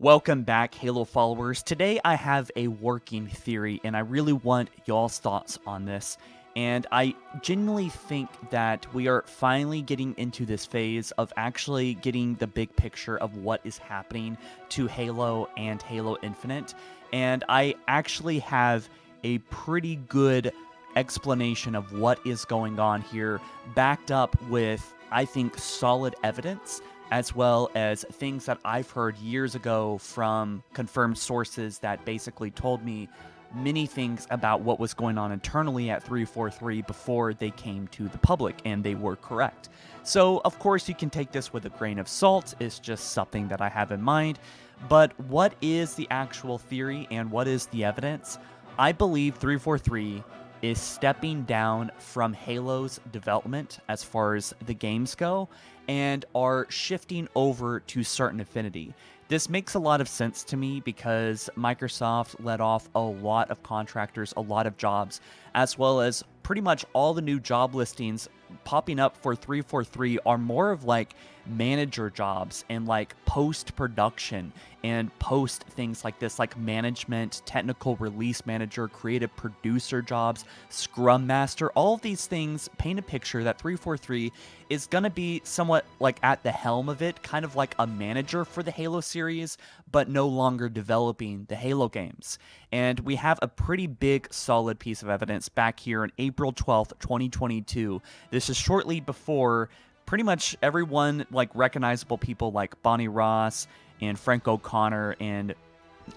Welcome back, Halo followers. Today I have a working theory, and I really want y'all's thoughts on this. And I genuinely think that we are finally getting into this phase of actually getting the big picture of what is happening to Halo and Halo Infinite. And I actually have a pretty good explanation of what is going on here, backed up with, I think, solid evidence, as well as things that I've heard years ago from confirmed sources that basically told me many things about what was going on internally at 343 before they came to the public, and they were correct. So, of course, you can take this with a grain of salt. It's just something that I have in mind. But what is the actual theory and what is the evidence? I believe 343 is stepping down from Halo's development as far as the games go and are shifting over to Certain Affinity. This makes a lot of sense to me because Microsoft let off a lot of contractors, a lot of jobs, as well as pretty much all the new job listings popping up for 343 are more of like manager jobs and like post production and post things like this, like management, technical release manager, creative producer jobs, scrum master. All of these things paint a picture that 343 is going to be somewhat like at the helm of it, kind of like a manager for the Halo series, but no longer developing the Halo games. And we have a pretty big solid piece of evidence back here on April 12th, 2022. This is shortly before pretty much everyone, like recognizable people like Bonnie Ross and Frank O'Connor, and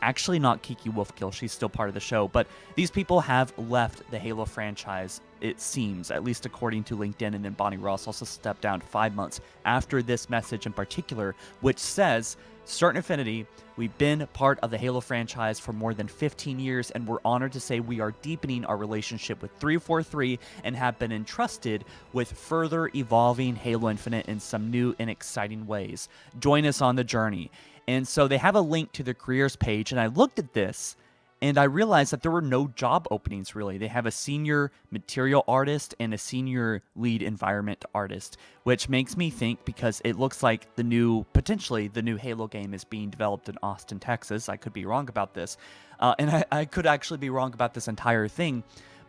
actually not Kiki Wolfkill, she's still part of the show, but these people have left the Halo franchise, it seems, at least according to LinkedIn. And then Bonnie Ross also stepped down 5 months after this message in particular, which says, Certain Affinity, we've been part of the Halo franchise for more than 15 years, and we're honored to say we are deepening our relationship with 343 and have been entrusted with further evolving Halo Infinite in some new and exciting ways. Join us on the journey. And so they have a link to their careers page, and I looked at this and I realized that there were no job openings really. They have a senior material artist and a senior lead environment artist, which makes me think, because it looks like potentially the new Halo game is being developed in Austin, Texas. I could be wrong about this. And I could actually be wrong about this entire thing.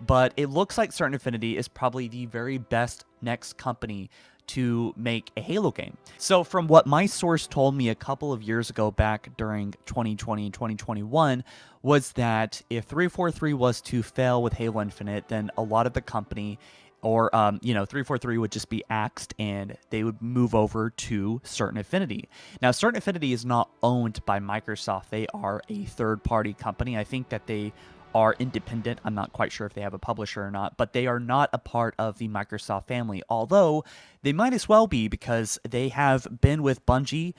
But it looks like Certain Affinity is probably the very best next company to make a Halo game. So from what my source told me a couple of years ago back during 2020 and 2021 was that if 343 was to fail with Halo Infinite, then a lot of the company or 343 would just be axed and they would move over to Certain Affinity. Now, Certain Affinity is not owned by Microsoft. They are a third-party company. I think that they are independent. I'm not quite sure if they have a publisher or not, but they are not a part of the Microsoft family, although they might as well be, because they have been with Bungie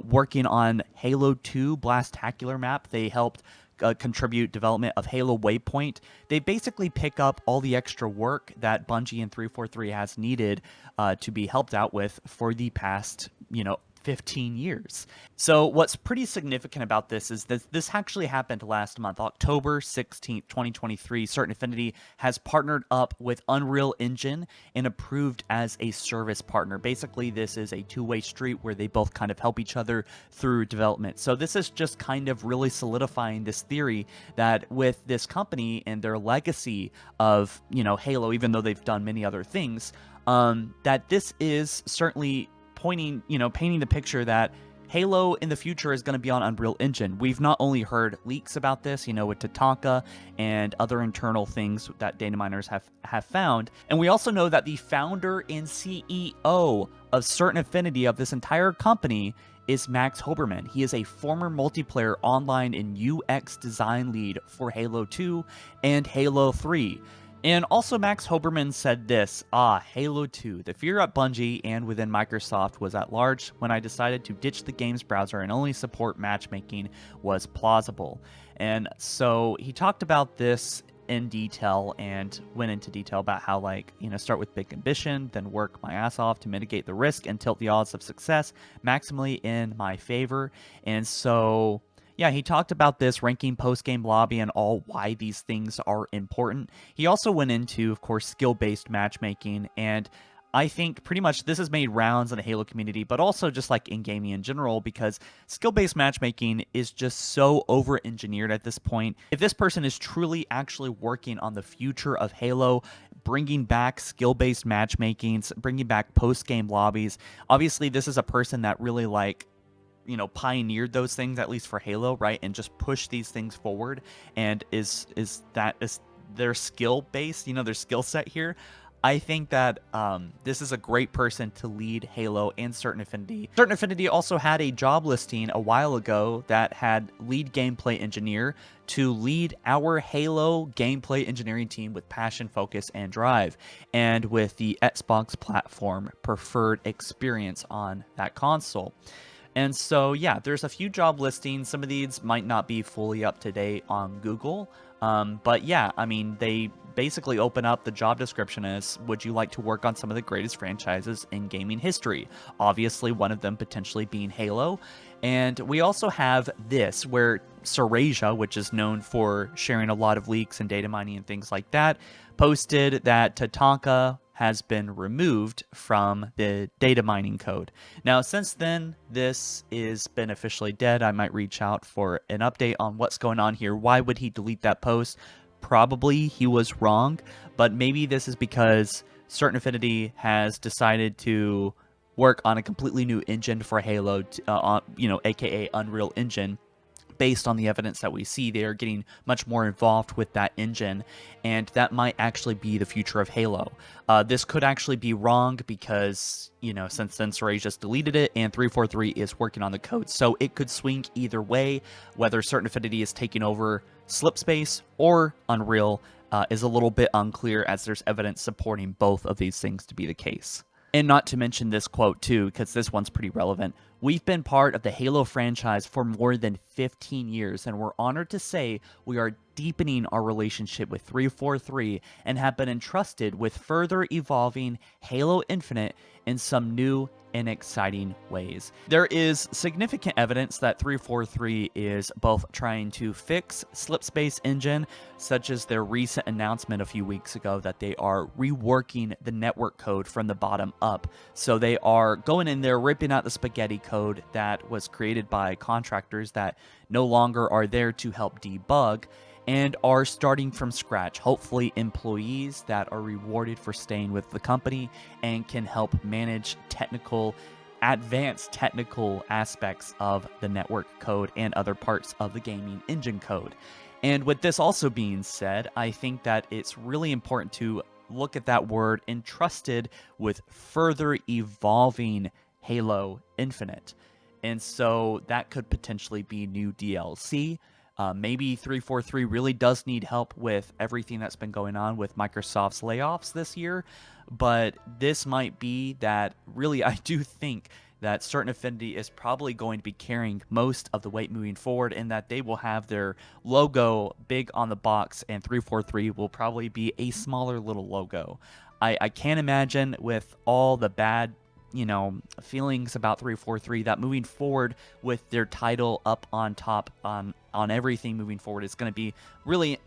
working on Halo 2 Blastacular map. They helped contribute development of Halo Waypoint. They basically pick up all the extra work that Bungie and 343 has needed to be helped out with for the past, 15 years. So what's pretty significant about this is that this actually happened last month, October 16th, 2023. Certain Affinity has partnered up with Unreal Engine and approved as a service partner. Basically, this is a two-way street where they both kind of help each other through development. So this is just kind of really solidifying this theory that with this company and their legacy of, Halo, even though they've done many other things, that this is certainly painting the picture that Halo in the future is going to be on Unreal Engine. We've not only heard leaks about this, with Tatanka and other internal things that data miners have found, and we also know that the founder and CEO of Certain Affinity, of this entire company, is Max Hoberman. He is a former multiplayer online and UX design lead for Halo 2 and Halo 3. And also Max Hoberman said this, Halo 2, the fear at Bungie and within Microsoft was at large when I decided to ditch the games browser and only support matchmaking was plausible. And so he talked about this in detail and went into detail about how, start with big ambition, then work my ass off to mitigate the risk and tilt the odds of success maximally in my favor. And so yeah, he talked about this ranking post-game lobby and all why these things are important. He also went into, of course, skill-based matchmaking, and I think pretty much this has made rounds in the Halo community, but also just like in gaming in general, because skill-based matchmaking is just so over-engineered at this point. If this person is truly actually working on the future of Halo, bringing back skill-based matchmaking, bringing back post-game lobbies, obviously this is a person that really like pioneered those things, at least for Halo, right, and just pushed these things forward, and is their skill base, their skill set here. I think that this is a great person to lead Halo and Certain Affinity. Certain Affinity also had a job listing a while ago that had lead gameplay engineer to lead our Halo gameplay engineering team with passion, focus, and drive, and with the Xbox platform preferred experience on that console. And so, yeah, there's a few job listings. Some of these might not be fully up to date on Google. But yeah, I mean, they basically open up the job description as, would you like to work on some of the greatest franchises in gaming history? Obviously, one of them potentially being Halo. And we also have this, where Serasia, which is known for sharing a lot of leaks and data mining and things like that, posted that Tatanka has been removed from the data mining code. Now, since then, this is been officially dead. I might reach out for an update on what's going on here. Why would he delete that post? Probably he was wrong, but maybe this is because Certain Affinity has decided to work on a completely new engine for Halo, aka Unreal Engine. Based on the evidence that we see, they are getting much more involved with that engine, and that might actually be the future of Halo. This could actually be wrong because, since then Serasia just deleted it, and 343 is working on the code, so it could swing either way. Whether Certain Affinity is taking over Slipspace or Unreal is a little bit unclear, as there's evidence supporting both of these things to be the case. And not to mention this quote too, because this one's pretty relevant. We've been part of the Halo franchise for more than 15 years, and we're honored to say we are deepening our relationship with 343 and have been entrusted with further evolving Halo Infinite in some new and exciting ways. There is significant evidence that 343 is both trying to fix Slipspace engine, such as their recent announcement a few weeks ago that they are reworking the network code from the bottom up. So they are going in there, ripping out the spaghetti code that was created by contractors that no longer are there to help debug, and are starting from scratch. Hopefully employees that are rewarded for staying with the company and can help manage advanced technical aspects of the network code and other parts of the gaming engine code. And with this also being said, I think that it's really important to look at that word entrusted with further evolving Halo Infinite. And so that could potentially be new DLC. Maybe 343 really does need help with everything that's been going on with Microsoft's layoffs this year, but this might be that. Really, I do think that Certain Affinity is probably going to be carrying most of the weight moving forward, and that they will have their logo big on the box, and 343 will probably be a smaller little logo. I can't imagine, with all the bad feelings about 343, that moving forward with their title up on top on everything moving forward is going to be really,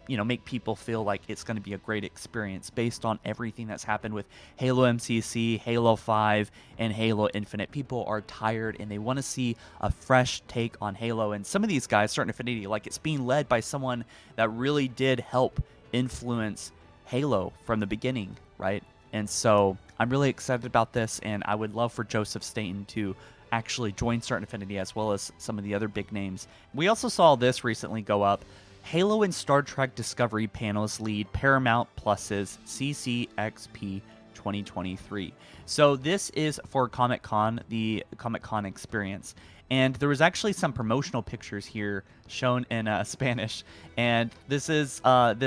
make people feel like it's going to be a great experience based on everything that's happened with Halo MCC, Halo 5, and Halo Infinite. People are tired and they want to see a fresh take on Halo, and some of these guys, Certain Affinity, like, it's being led by someone that really did help influence Halo from the beginning, right? And so I'm really excited about this, and I would love for Joseph Staten to actually join Certain Affinity, as well as some of the other big names. We also saw this recently go up. Halo and Star Trek Discovery panels lead Paramount Plus's CCXP 2023. So this is for Comic-Con, the Comic-Con experience. And there was actually some promotional pictures here shown in Spanish, and this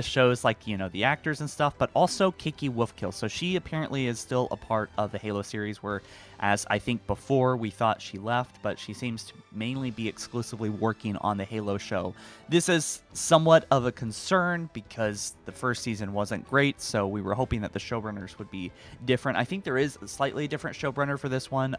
shows, like, the actors and stuff, but also Kiki Wolfkill. So she apparently is still a part of the Halo series, where, as I think before, we thought she left, but she seems to mainly be exclusively working on the Halo show. This is somewhat of a concern because the first season wasn't great, so we were hoping that the showrunners would be different. I think there is a slightly different showrunner for this one.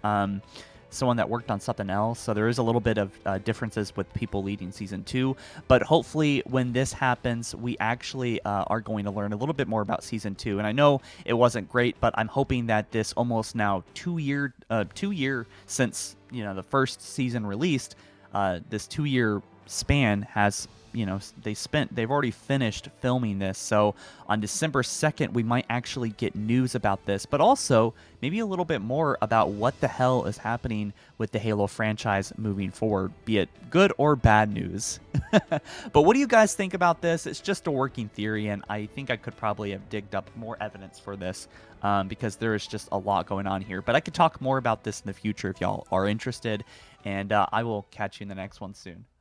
someone that worked on something else. So there is a little bit of differences with people leading season 2. But hopefully, when this happens, we actually are going to learn a little bit more about season 2. And I know it wasn't great, but I'm hoping that this almost now 2 year since the first season released, this 2 year span has they've already finished filming this. So on December 2nd, we might actually get news about this, but also maybe a little bit more about what the hell is happening with the Halo franchise moving forward, be it good or bad news. But what do you guys think about this? It's just a working theory, and I think I could probably have digged up more evidence for this, because there is just a lot going on here. But I could talk more about this in the future if y'all are interested, and I will catch you in the next one soon.